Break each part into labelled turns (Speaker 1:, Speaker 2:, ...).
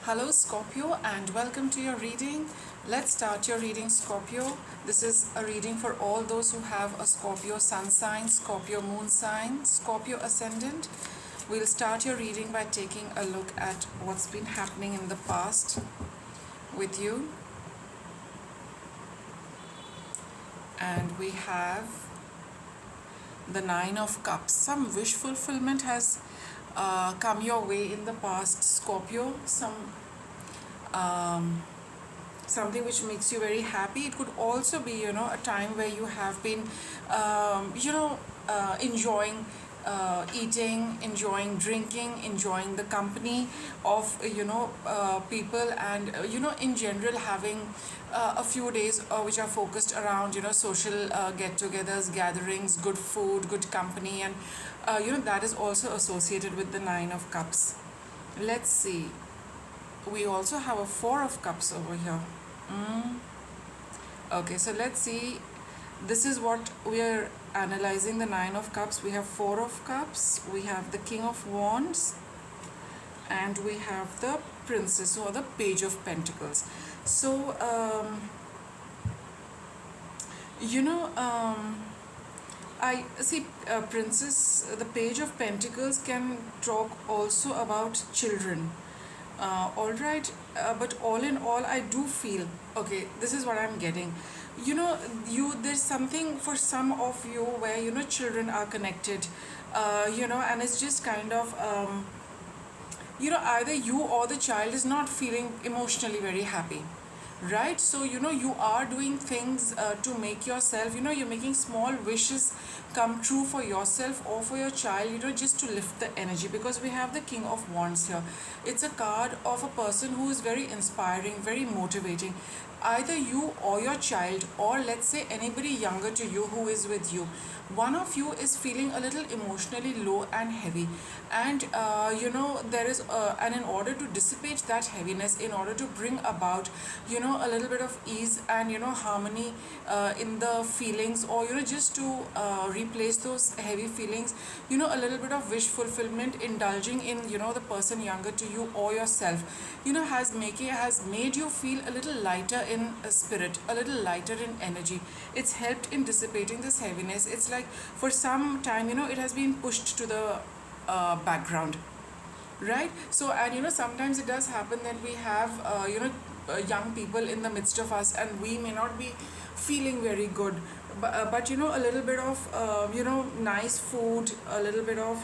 Speaker 1: Hello Scorpio, and welcome to your reading. Let's start your reading, Scorpio. This is a reading for all those who have a Scorpio sun sign, Scorpio moon sign, Scorpio ascendant. We'll start your reading by taking a look at what's been happening in the past with you. And we have the Nine of Cups. Some wish fulfillment has come your way in the past, Scorpio. Something which makes you very happy. It could also be, a time where you have been, enjoying eating, enjoying drinking, enjoying the company of, people, and, in general, having a few days which are focused around, social get-togethers, gatherings, good food, good company, and, that is also associated with the Nine of Cups. Let's see. We also have a Four of Cups over here. Okay, so let's see. This is what we are analyzing, the Nine of Cups. We have Four of Cups, we have the King of Wands, and we have the Princess, or the Page of Pentacles. So, I see, Princess, the Page of Pentacles can talk also about children. All right, but all in all, I do feel, okay, this is what I'm getting. There's something for some of you where, children are connected, and it's just kind of, either you or the child is not feeling emotionally very happy. Right, so you are doing things to make yourself, you're making small wishes come true for yourself or for your child, just to lift the energy, because we have the King of Wands here. It's a card of a person who is very inspiring, very motivating. Either you or your child, or let's say anybody younger to you who is with you, one of you is feeling a little emotionally low and heavy, and there is and in order to dissipate that heaviness, in order to bring about a little bit of ease and harmony in the feelings, or just to replace those heavy feelings, a little bit of wish fulfillment, indulging in the person younger to you or yourself, has made you feel a little lighter in spirit, a little lighter in energy. It's helped in dissipating this heaviness. It's like for some time, it has been pushed to the background, right? So, and sometimes it does happen that we have young people in the midst of us, and we may not be feeling very good, but a little bit of nice food, a little bit of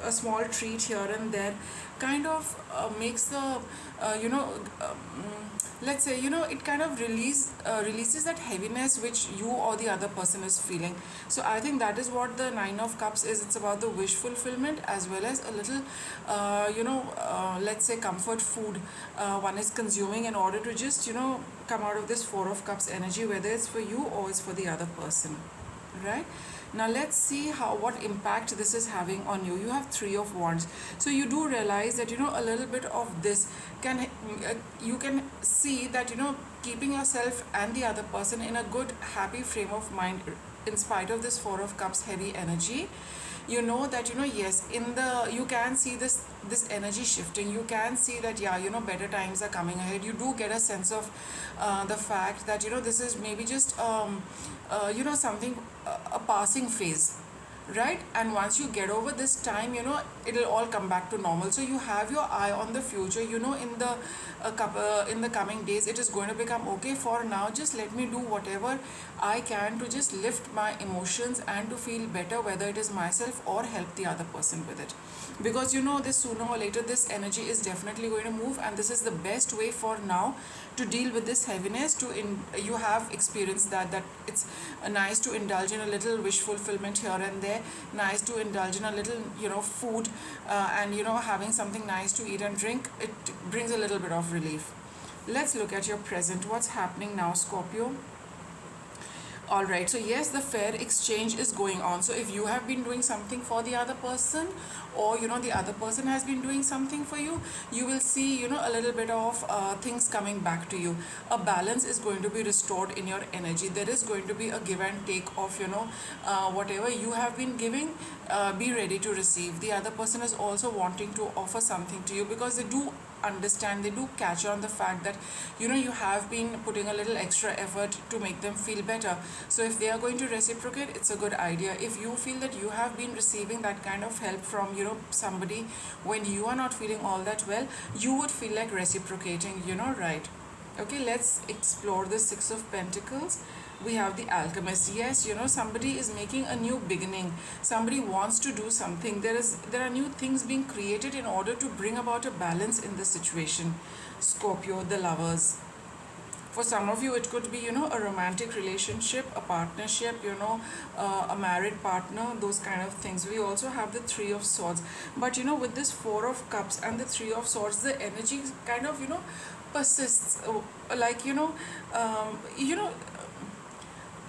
Speaker 1: a small treat here and there kind of makes the let's say, it kind of releases that heaviness which you or the other person is feeling. So I think that is what the Nine of Cups is. It's about the wish fulfillment, as well as a little let's say comfort food one is consuming in order to just come out of this Four of Cups energy, whether it's for you or it's for the other person, right? Now let's see what impact this is having on you. You have Three of Wands, so you do realize that a little bit of this can you can see that keeping yourself and the other person in a good happy frame of mind in spite of this Four of Cups heavy energy. That yes, you can see this energy shifting. You can see that, yeah, better times are coming ahead. You do get a sense of the fact that this is maybe just something, a passing phase, right? And once you get over this time, it'll all come back to normal. So you have your eye on the future. In the coming days, it is going to become okay. For now, just let me do whatever I can to just lift my emotions and to feel better, whether it is myself or help the other person with it. Because this sooner or later, this energy is definitely going to move, and this is the best way for now to deal with this heaviness. You have experienced that it's nice to indulge in a little wish fulfillment here and there, nice to indulge in a little food, and having something nice to eat and drink. It brings a little bit of relief. Let's look at your present. What's happening now, Scorpio? All right, so yes, the fair exchange is going on. So if you have been doing something for the other person, or the other person has been doing something for you, you will see a little bit of things coming back to you. A balance is going to be restored in your energy. There is going to be a give and take of whatever you have been giving. Be ready to receive. The other person is also wanting to offer something to you, because they do understand, they do catch on the fact that you have been putting a little extra effort to make them feel better. So if they are going to reciprocate, it's a good idea. If you feel that you have been receiving that kind of help from somebody when you are not feeling all that well, you would feel like reciprocating, right? Okay, let's explore the Six of Pentacles. We have the Alchemist. Yes, somebody is making a new beginning. Somebody wants to do something. There are new things being created in order to bring about a balance in the situation. Scorpio, the Lovers. For some of you, it could be, a romantic relationship, a partnership, a married partner, those kind of things. We also have the Three of Swords. But, with this Four of Cups and the Three of Swords, the energy kind of, persists. Like,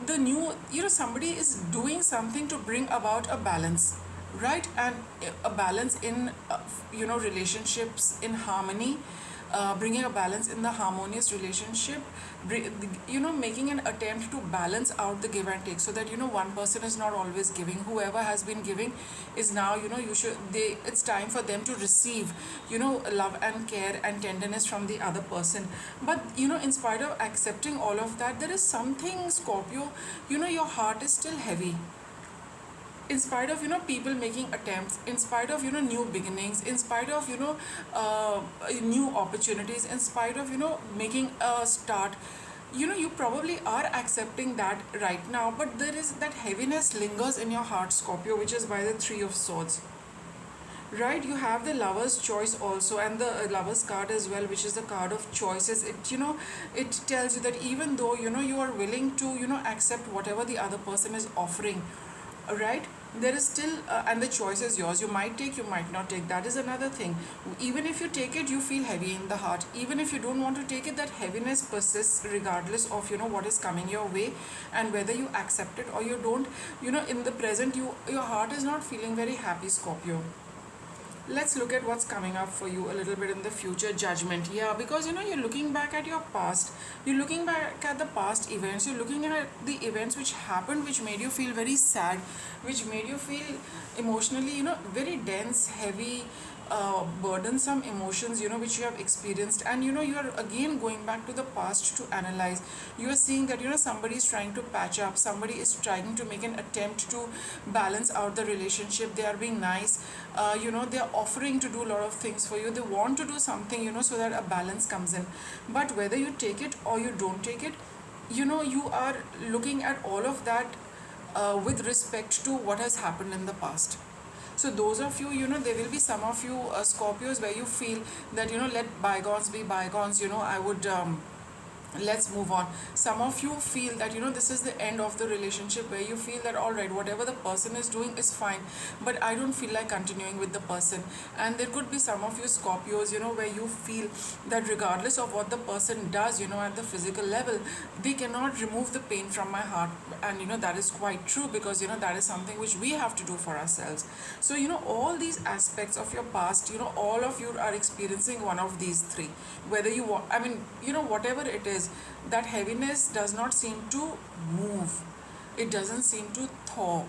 Speaker 1: the new, somebody is doing something to bring about a balance, right? And a balance in, relationships in harmony, bringing a balance in the harmonious relationship, making an attempt to balance out the give and take, so that one person is not always giving. Whoever has been giving is now, it's time for them to receive, love and care and tenderness from the other person. But in spite of accepting all of that, there is something, Scorpio, your heart is still heavy. In spite of people making attempts, in spite of new beginnings, in spite of new opportunities, in spite of making a start, you probably are accepting that right now, but there is that heaviness lingers in your heart, Scorpio, which is by the Three of Swords. Right, you have the Lover's Choice also, and the Lover's card as well, which is the card of choices. It tells you that even though you are willing to accept whatever the other person is offering, right, there is still and the choice is yours. You might take, you might not take. That is another thing. Even if you take it, you feel heavy in the heart. Even if you don't want to take it, that heaviness persists regardless of what is coming your way, and whether you accept it or you don't. In the present, your heart is not feeling very happy, Scorpio. Let's look at what's coming up for you a little bit in the future. Judgment. Yeah, because you're looking back at your past, you're looking back at the past events, you're looking at the events which happened, which made you feel very sad, which made you feel emotionally very dense, heavy, burdensome emotions which you have experienced. And you are again going back to the past to analyze. You are seeing that somebody is trying to patch up, somebody is trying to make an attempt to balance out the relationship. They are being nice, they are offering to do a lot of things for you. They want to do something so that a balance comes in. But whether you take it or you don't take it, you are looking at all of that with respect to what has happened in the past. So those of you, there will be some of you Scorpios where you feel that let bygones be bygones. I would let's move on. Some of you feel that this is the end of the relationship, where you feel that all right, whatever the person is doing is fine, but I don't feel like continuing with the person. And there could be some of you Scorpios where you feel that regardless of what the person does at the physical level, they cannot remove the pain from my heart. And that is quite true, because that is something which we have to do for ourselves. So all these aspects of your past, all of you are experiencing one of these three. Whether you want, whatever it is, that heaviness does not seem to move, it doesn't seem to thaw.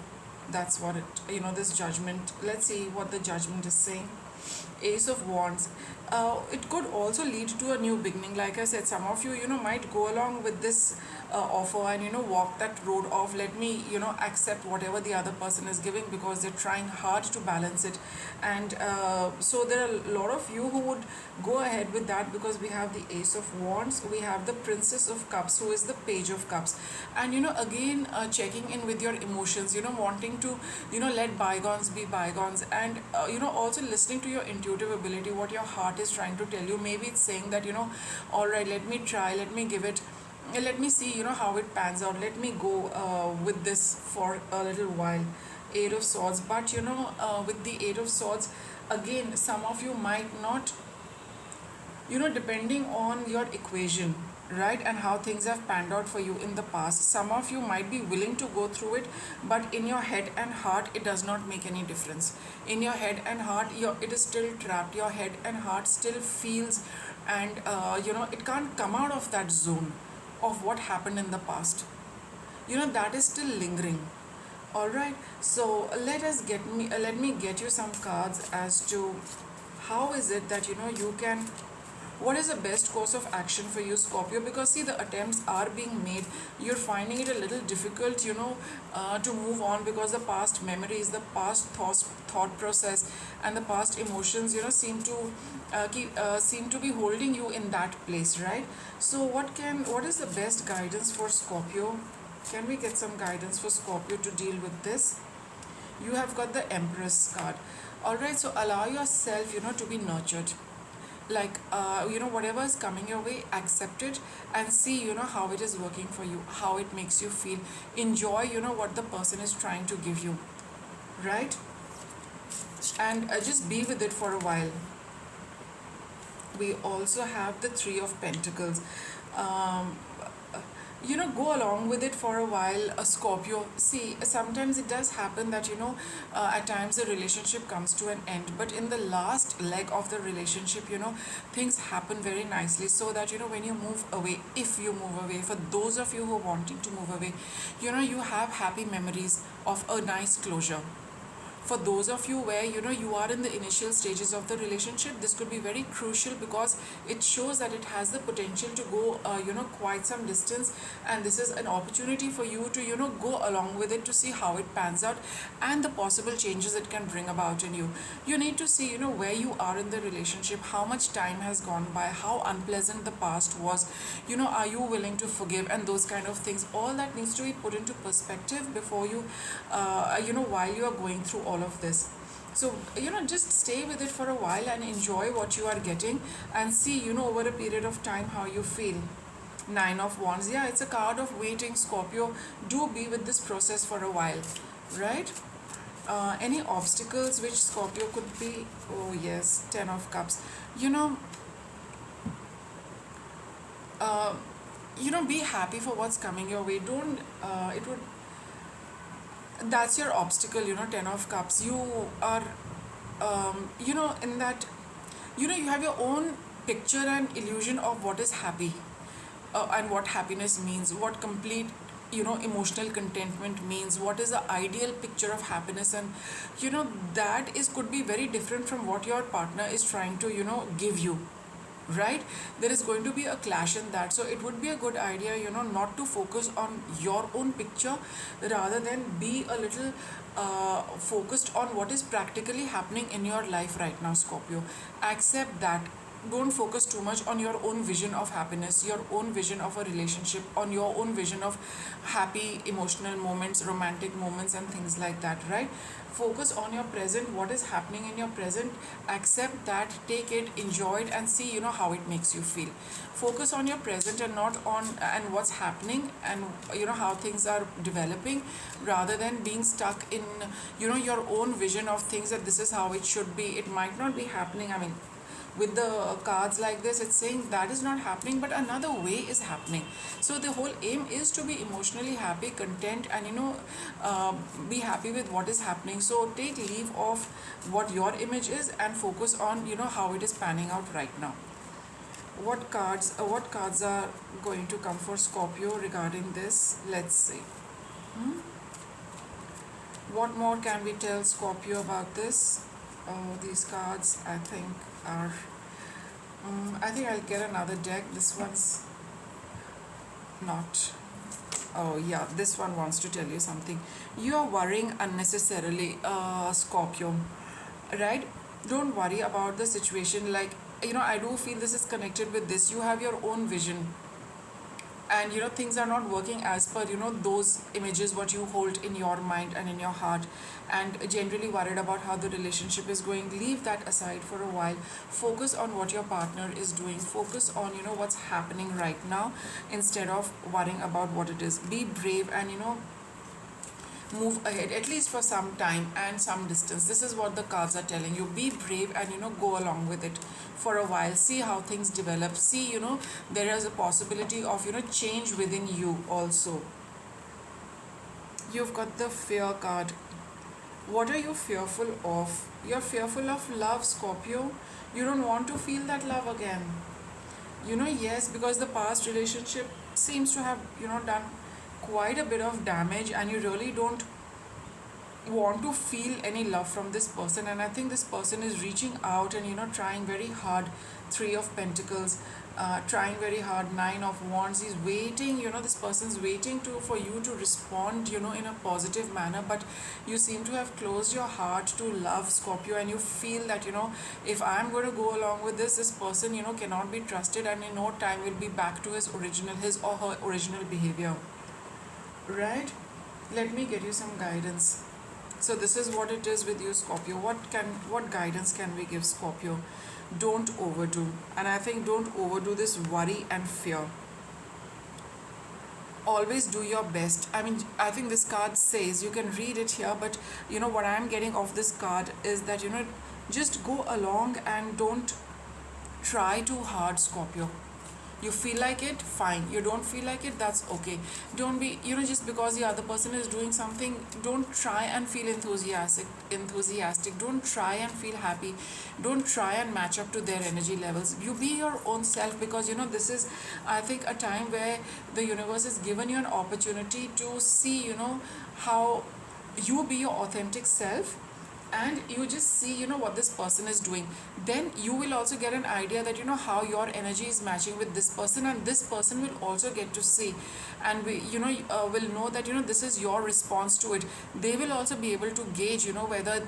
Speaker 1: That's what it, this Judgment. Let's see what the Judgment is saying. Ace of Wands. It could also lead to a new beginning. Like I said, some of you might go along with this offer and walk that road of, let me accept whatever the other person is giving, because they're trying hard to balance it. And so there are a lot of you who would go ahead with that, because we have the Ace of Wands, we have the Princess of Cups, who is the Page of Cups. And again, checking in with your emotions, wanting to let bygones be bygones. And also listening to your intuitive ability, what your heart is trying to tell you. Maybe it's saying that all right, let me try, let me give it, let me see how it pans out, let me go with this for a little while. Eight of Swords. But with the Eight of Swords, again, some of you might not, depending on your equation, right, and how things have panned out for you in the past, some of you might be willing to go through it, but in your head and heart, it does not make any difference. In your head and heart, it is still trapped. Your head and heart still feels, and it can't come out of that zone of what happened in the past. That is still lingering. All right, so let me get you some cards as to how is it that you can What is the best course of action for you, Scorpio? Because see, the attempts are being made. You're finding it a little difficult, to move on, because the past memories, the past thought process, and the past emotions, seem to be holding you in that place, right? So, what is the best guidance for Scorpio? Can we get some guidance for Scorpio to deal with this? You have got the Empress card. All right, so allow yourself, to be nurtured. Like, whatever is coming your way, accept it and see, how it is working for you, how it makes you feel. Enjoy, what the person is trying to give you, right? And just be with it for a while. We also have the Three of Pentacles. Um, Go along with it for a while, a Scorpio. See, sometimes it does happen that, at times the relationship comes to an end, but in the last leg of the relationship, things happen very nicely, so that, when you move away, if you move away, for those of you who are wanting to move away, you have happy memories of a nice closure. For those of you where, you are in the initial stages of the relationship, this could be very crucial, because it shows that it has the potential to go, quite some distance, and this is an opportunity for you to, go along with it, to see how it pans out and the possible changes it can bring about in you. You need to see, where you are in the relationship, how much time has gone by, how unpleasant the past was, are you willing to forgive, and those kind of things. All that needs to be put into perspective before you, while you are going through all of this. So, just stay with it for a while and enjoy what you are getting, and see, over a period of time, how you feel. Nine of Wands. Yeah, it's a card of waiting, Scorpio. Do be with this process for a while, right? Any obstacles which Scorpio could be? Oh, yes, Ten of Cups. You know, uh, be happy for what's coming your way. Don't, it would, that's your obstacle, Ten of Cups. You are, in that, you have your own picture and illusion of what is happy, and what happiness means, what complete, emotional contentment means, what is the ideal picture of happiness, and, that is could be very different from what your partner is trying to, give you, right? There is going to be a clash in that, so it would be a good idea, not to focus on your own picture, rather than be a little, focused on what is practically happening in your life right now, Scorpio. Accept that. Don't focus too much on your own vision of happiness, your own vision of a relationship, on your own vision of happy emotional moments, romantic moments, and things like that, right? Focus on your present, what is happening in your present. Accept that, take it, enjoy it, and see, how it makes you feel. Focus on your present, and not on and what's happening, and, how things are developing, rather than being stuck in, your own vision of things, that this is how it should be. It might not be happening. I mean, with the cards like this, it's saying that is not happening, but another way is happening. So the whole aim is to be emotionally happy, content, and, be happy with what is happening. So take leave of what your image is, and focus on, how it is panning out right now. What cards are going to come for Scorpio regarding this? Let's see. Hmm? What more can we tell Scorpio about this? Oh, these cards, I think, are. I think I'll get another deck. This one's not. Oh, yeah, this one wants to tell you something. You are worrying unnecessarily, Scorpio, right? Don't worry about the situation. Like, I do feel this is connected with this. You have your own vision, and, things are not working as per, those images what you hold in your mind and in your heart, and generally worried about how the relationship is going. Leave that aside for a while. Focus on what your partner is doing. Focus on, what's happening right now, instead of worrying about what it is. Be brave, and, move ahead, at least for some time and some distance. This is what the cards are telling you. Be brave, and, go along with it for a while. See how things develop. See, there is a possibility of, change within you also. You've got the Fear card. What are you fearful of? You're fearful of love, Scorpio. You don't want to feel that love again. Yes, because the past relationship seems to have, done quite a bit of damage, and you really don't want to feel any love from this person. And I think this person is reaching out and, trying very hard Three of Pentacles, trying very hard. Nine of Wands, he's waiting, this person's waiting for you to respond, in a positive manner, but you seem to have closed your heart to love, Scorpio, and you feel that, if I'm going to go along with this person, cannot be trusted, and in no time will be back to his or her original behavior, right? Let me get you some guidance. So this is what it is with you, Scorpio. What guidance can we give, Scorpio? Don't overdo. And I think don't overdo this worry and fear. Always do your best. I mean, I think this card says, you can read it here, but what I'm getting off this card is that, just go along and don't try too hard, Scorpio. You feel like it, fine. You don't feel like it, that's okay. Don't be, just because the other person is doing something, don't try and feel enthusiastic. Don't try and feel happy. Don't try and match up to their energy levels. You be your own self, because this is, I think, a time where the universe has given you an opportunity to see, how you be your authentic self, and you just see what this person is doing. Then you will also get an idea that how your energy is matching with this person, and this person will also get to see, and will know that this is your response to it. They will also be able to gauge whether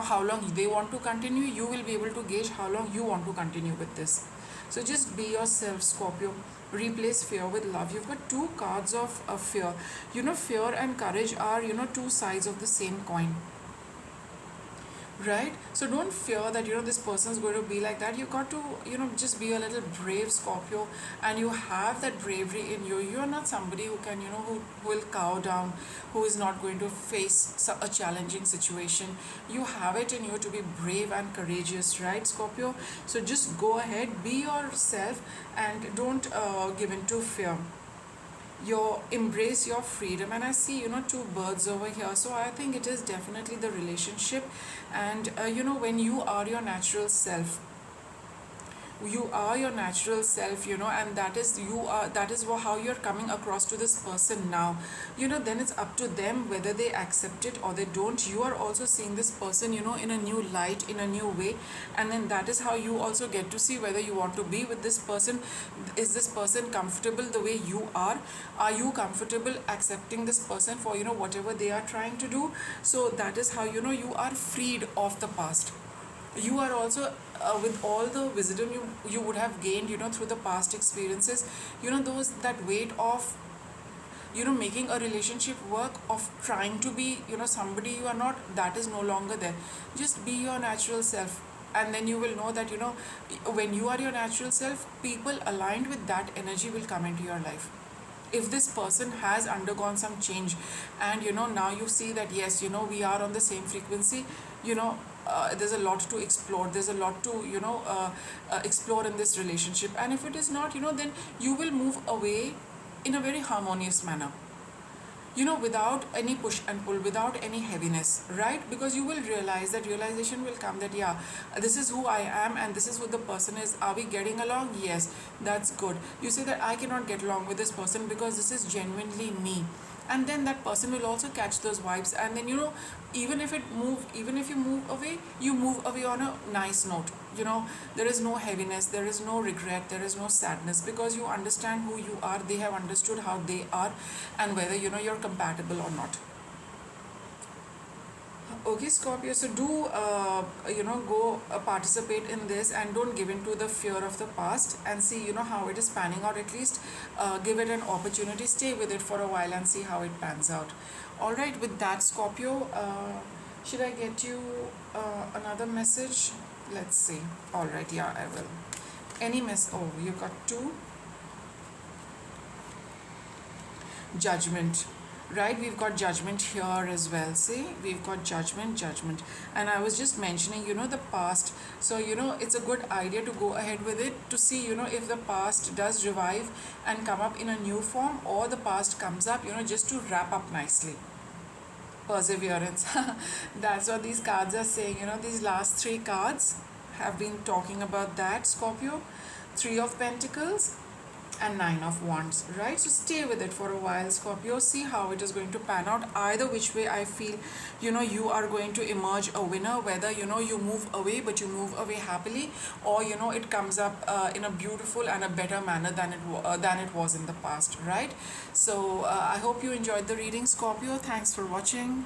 Speaker 1: how long they want to continue. You will be able to gauge how long you want to continue with this. So just be yourself, Scorpio. Replace fear with love. You've got two cards of fear. Fear and courage are two sides of the same coin, right? So don't fear that this person is going to be like that. You got to just be a little brave, Scorpio, and you have that bravery in you. You are not somebody who can who will cow down, who is not going to face a challenging situation. You have it in you to be brave and courageous, right, Scorpio? So just go ahead, be yourself, and don't give in to fear. Embrace your freedom. And I see two birds over here, so I think it is definitely the relationship. And when you are your natural self, and that is how you're coming across to this person now, then it's up to them whether they accept it or they don't. You are also seeing this person in a new light, in a new way, and then that is how you also get to see whether you want to be with this person. Is this person comfortable the way you are you comfortable accepting this person for whatever they are trying to do? So that is how you are freed of the past. You are also with all the wisdom you would have gained through the past experiences, that weight of making a relationship work, of trying to be somebody you are not, that is no longer there. Just be your natural self, and then you will know that when you are your natural self, people aligned with that energy will come into your life. If this person has undergone some change, and now you see that yes, we are on the same frequency, there's a lot to explore, there's a lot to explore in this relationship. And if it is not, then you will move away in a very harmonious manner, without any push and pull, without any heaviness, right? Because you will realize, that realization will come, that yeah, this is who I am and this is who the person is. Are we getting along? Yes, that's good. You say that I cannot get along with this person because this is genuinely me, and then that person will also catch those vibes, and then even if you move away, you move away on a nice note. There is no heaviness, there is no regret, there is no sadness, because you understand who you are, they have understood how they are, and whether you're compatible or not. Okay, Scorpio, so do go participate in this, and don't give in to the fear of the past, and see how it is panning out. At least give it an opportunity, stay with it for a while and see how it pans out. All right, with that, Scorpio, should I get you another message? Let's see. All right, yeah, I will. Any oh, you got two. Judgment. Right, we've got judgment here as well. See, we've got judgment. And I was just mentioning the past. So it's a good idea to go ahead with it, to see if the past does revive and come up in a new form, or the past comes up just to wrap up nicely. Perseverance. That's what these cards are saying. These last three cards have been talking about that, Scorpio. Three of Pentacles, and 9 of Wands, right? So stay with it for a while, Scorpio. See how it is going to pan out. Either which way, I feel, you are going to emerge a winner, whether, you move away, but you move away happily, or, it comes up in a beautiful and a better manner than it was in the past, right? So I hope you enjoyed the reading, Scorpio. Thanks for watching.